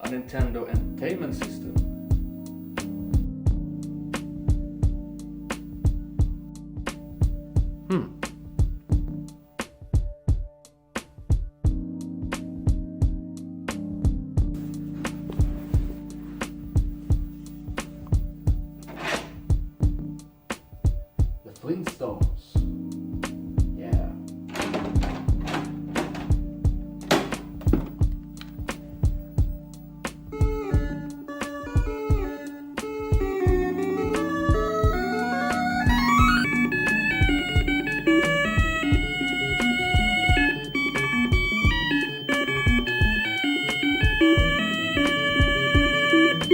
a Nintendo Entertainment System. The Flintstones. Yeah.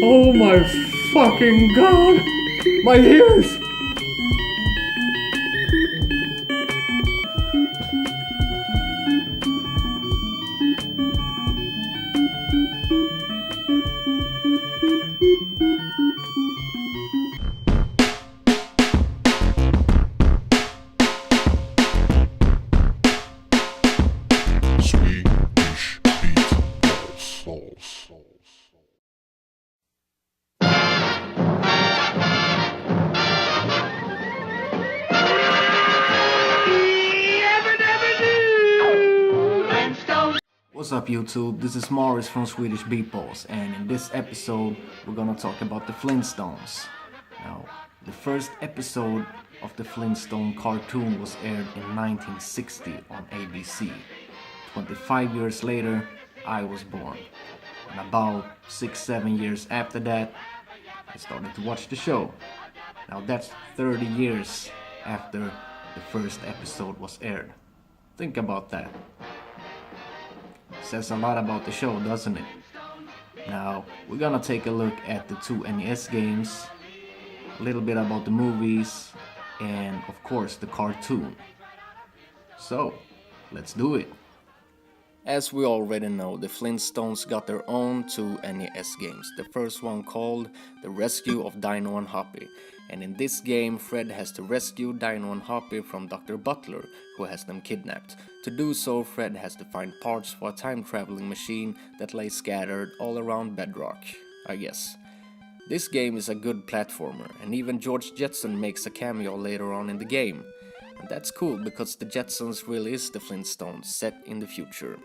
Oh my fucking god! My ears! Swedish Beatballs. What's up YouTube, this is Morris from Swedish Beatballs, and in this episode we're gonna talk about the Flintstones. Now, the first episode of the Flintstone cartoon was aired in 1960 on ABC. 25 years later, I was born. And about 6-7 years after that, I started to watch the show. Now that's 30 years after the first episode was aired. Think about that. Says a lot about the show, doesn't it? Now, we're gonna take a look at the two NES games, a little bit about the movies, and of course the cartoon. So, let's do it. As we already know, the Flintstones got their own two NES games. The first one called The Rescue of Dino and Hoppy. And in this game, Fred has to rescue Dino and Hoppy from Dr. Butler, who has them kidnapped. To do so, Fred has to find parts for a time-traveling machine that lay scattered all around Bedrock, I guess. This game is a good platformer, and even George Jetson makes a cameo later on in the game. And that's cool, because the Jetsons really is the Flintstones set in the future.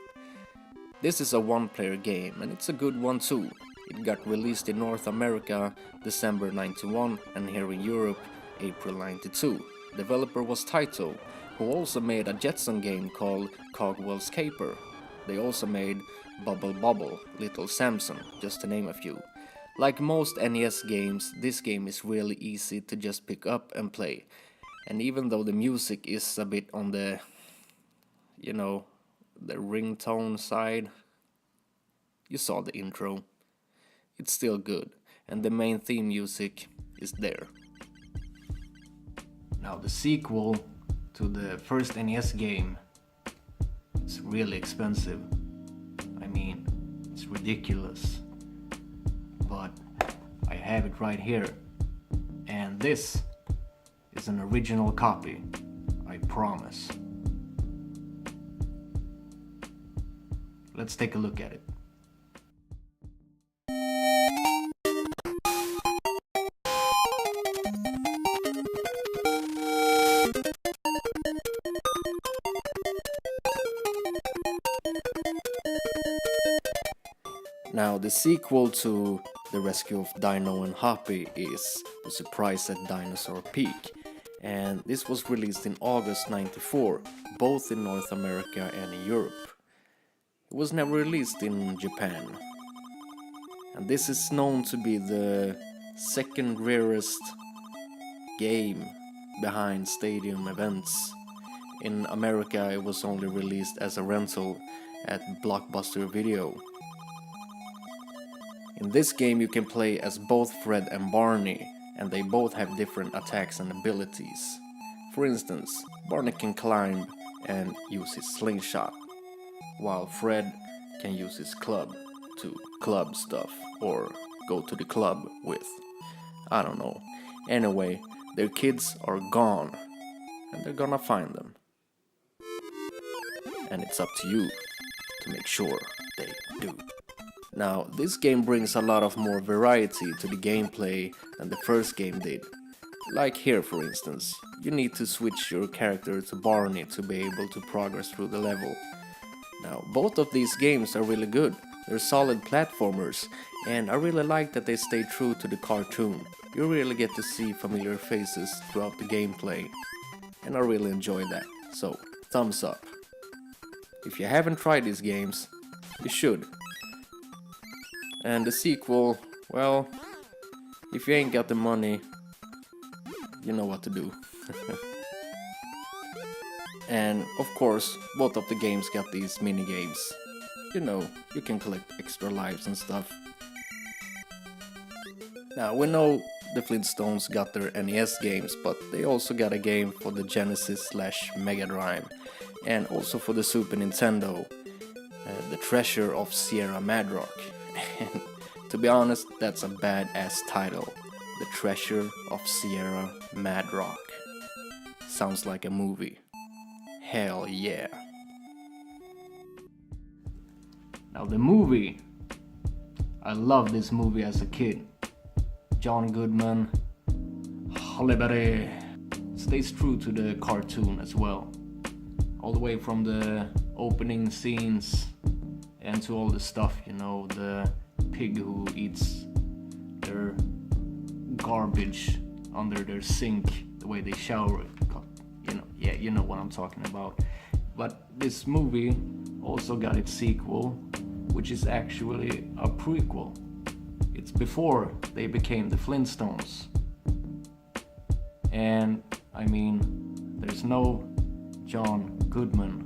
This is a one-player game, and it's a good one too. It got released in North America December 91 and here in Europe April 92. Developer was Taito, who also made a Jetson game called Cogwell's Caper. They also made Bubble Bobble, Little Samson, just to name a few. Like most NES games, this game is really easy to just pick up and play. And even though the music is a bit on the, the ringtone side, you saw the intro. It's still good, and the main theme music is there. Now the sequel to the first NES game is really expensive. I mean, it's ridiculous. But I have it right here. And this is an original copy, I promise. Let's take a look at it. Now, the sequel to The Rescue of Dino and Hoppy is The Surprise at Dinosaur Peak, and this was released in August 94, both in North America and in Europe. It was never released in Japan, and this is known to be the second rarest game behind stadium events. In America, it was only released as a rental at Blockbuster Video. In this game you can play as both Fred and Barney, and they both have different attacks and abilities. For instance, Barney can climb and use his slingshot, while Fred can use his club to club stuff or go to the club with. I don't know. Anyway, their kids are gone, and they're gonna find them. And it's up to you to make sure they do. Now, this game brings a lot of more variety to the gameplay than the first game did. Like here, for instance, you need to switch your character to Barney to be able to progress through the level. Now, both of these games are really good. They're solid platformers, and I really like that they stay true to the cartoon. You really get to see familiar faces throughout the gameplay, and I really enjoy that. So, thumbs up. If you haven't tried these games, you should. And the sequel, well, if you ain't got the money, you know what to do. And of course, both of the games got these mini games. You know, you can collect extra lives and stuff. Now, we know the Flintstones got their NES games, but they also got a game for the Genesis/Mega Drive, and also for the Super Nintendo, The Treasure of Sierra Madrock. And to be honest, that's a badass title. The Treasure of Sierra Madrock. Sounds like a movie. Hell yeah. Now the movie. I loved this movie as a kid. John Goodman, Halle Berry, stays true to the cartoon as well. All the way from the opening scenes and to all the stuff, you know, the pig who eats their garbage under their sink, the way they shower, you know, yeah, you know what I'm talking about. But this movie also got its sequel, which is actually a prequel. It's before they became the Flintstones. And I mean, there's no John Goodman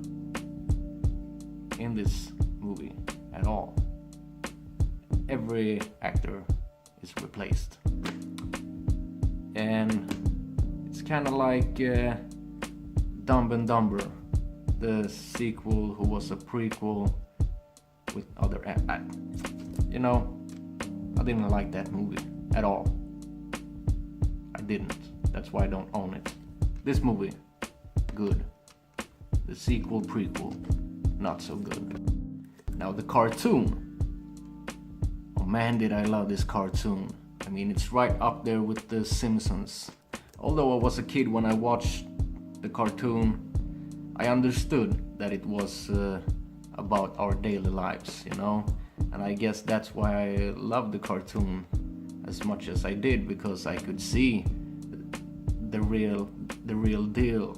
in this movie at all. Every actor is replaced. And it's kind of like Dumb and Dumber, the sequel who was a prequel with other you know, I didn't like that movie at all. I didn't. That's why I don't own it. This movie, good. The sequel, prequel, not so good. Now the cartoon. Oh man, did I love this cartoon. I mean, it's right up there with The Simpsons. Although I was a kid when I watched the cartoon, I understood that it was about our daily lives, you know? And I guess that's why I loved the cartoon as much as I did, because I could see the real deal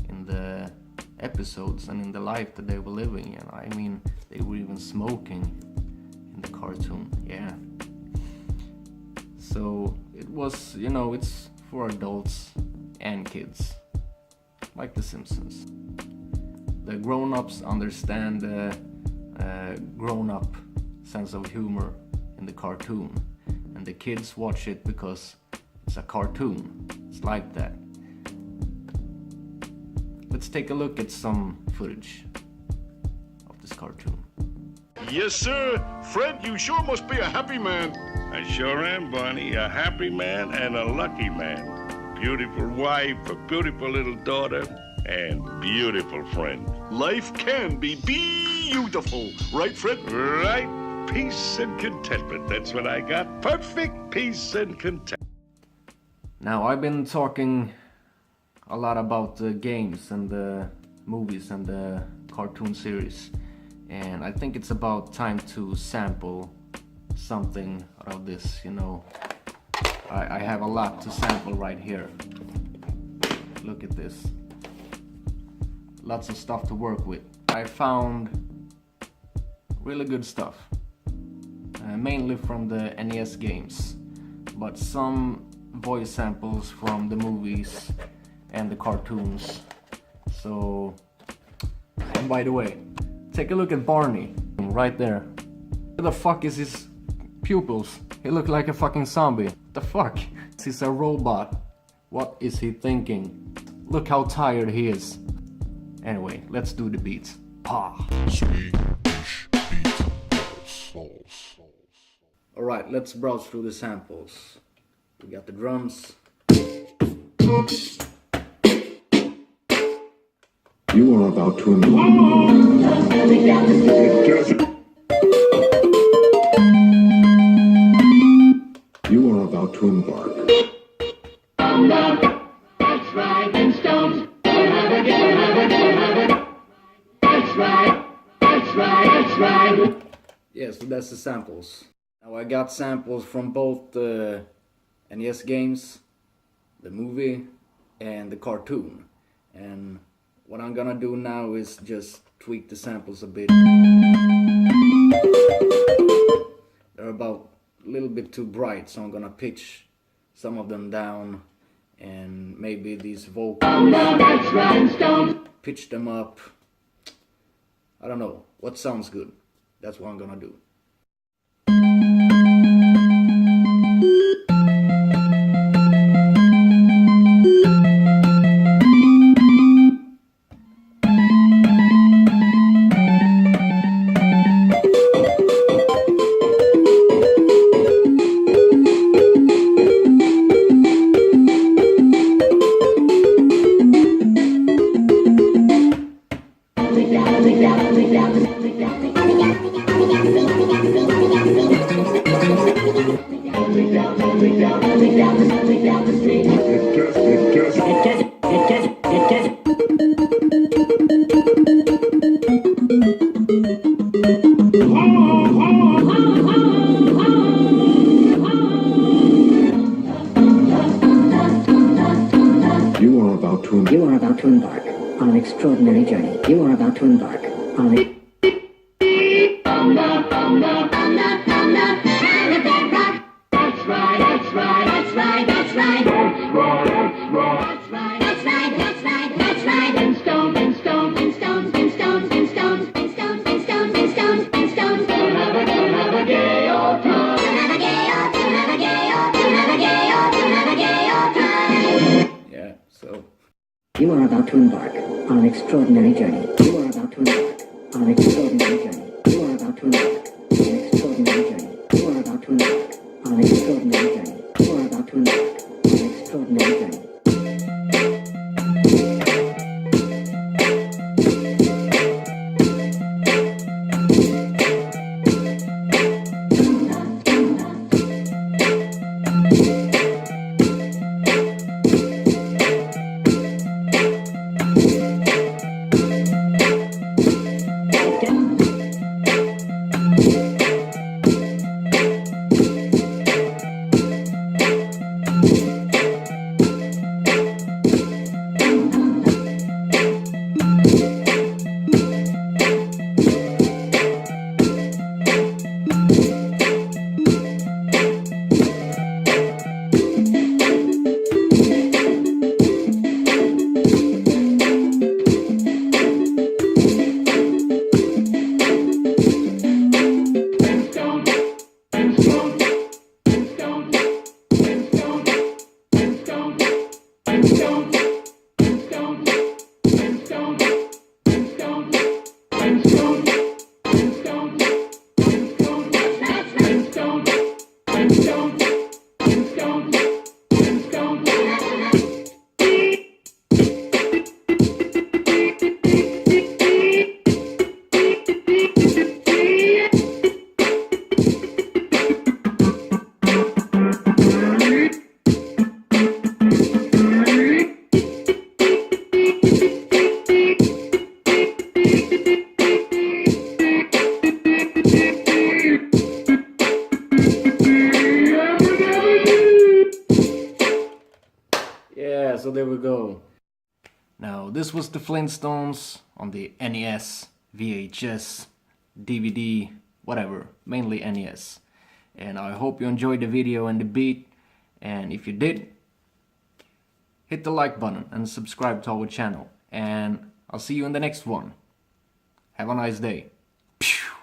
in the episodes and in the life that they were living. You know, I mean, they were even smoking in the cartoon, yeah. So it was, you know, it's for adults and kids, like The Simpsons. The grown-ups understand the grown-up sense of humor in the cartoon, and the kids watch it because it's a cartoon. It's like that. Let's take a look at some footage of this cartoon. Yes, sir. Fred, you sure must be a happy man. I sure am, Barney. A happy man and a lucky man. Beautiful wife, a beautiful little daughter, and beautiful friend. Life can be beautiful. Right, Fred? Right. Peace and contentment. That's what I got. Perfect peace and contentment. Now, I've been talking a lot about the games and the movies and the cartoon series, and I think it's about time to sample something out of this, you know. I have a lot to sample right here. Look at this. Lots of stuff to work with. I found really good stuff, mainly from the NES games, but some voice samples from the movies and the cartoons. So, and by the way, take a look at Barney right there. Where the fuck is his pupils? He looked like a fucking zombie. What the fuck? He's a robot. What is he thinking? Look how tired he is. Anyway, let's do the beats. Pa. Swedish Beatballs. Alright, let's browse through the samples. We got the drums. You are about to to embark. That's right, Flintstones. That's right, that's right, that's right. Yeah, so that's the samples. Now I got samples from both the NES games, the movie, and the cartoon. And what I'm gonna do now is just tweak the samples a bit. They're about a little bit too bright, so I'm gonna pitch some of them down, and maybe these vocals, pitch them up. I don't know, what sounds good? That's what I'm gonna do. You are about to embark on an extraordinary journey. You are about to embark on a... Yeah, so You are about to embark on an extraordinary journey. You are about to embark on an extraordinary journey. You are about to embark on an extraordinary journey. You are about to embark on an extraordinary journey. You are about to embark on an extraordinary journey. yeah, so there we go. Now this was the Flintstones on the NES, VHS, DVD, whatever, mainly NES. And I hope you enjoyed the video and the beat, and if you did, hit the like button and subscribe to our channel, and I'll see you in the next one. Have a nice day. Pew!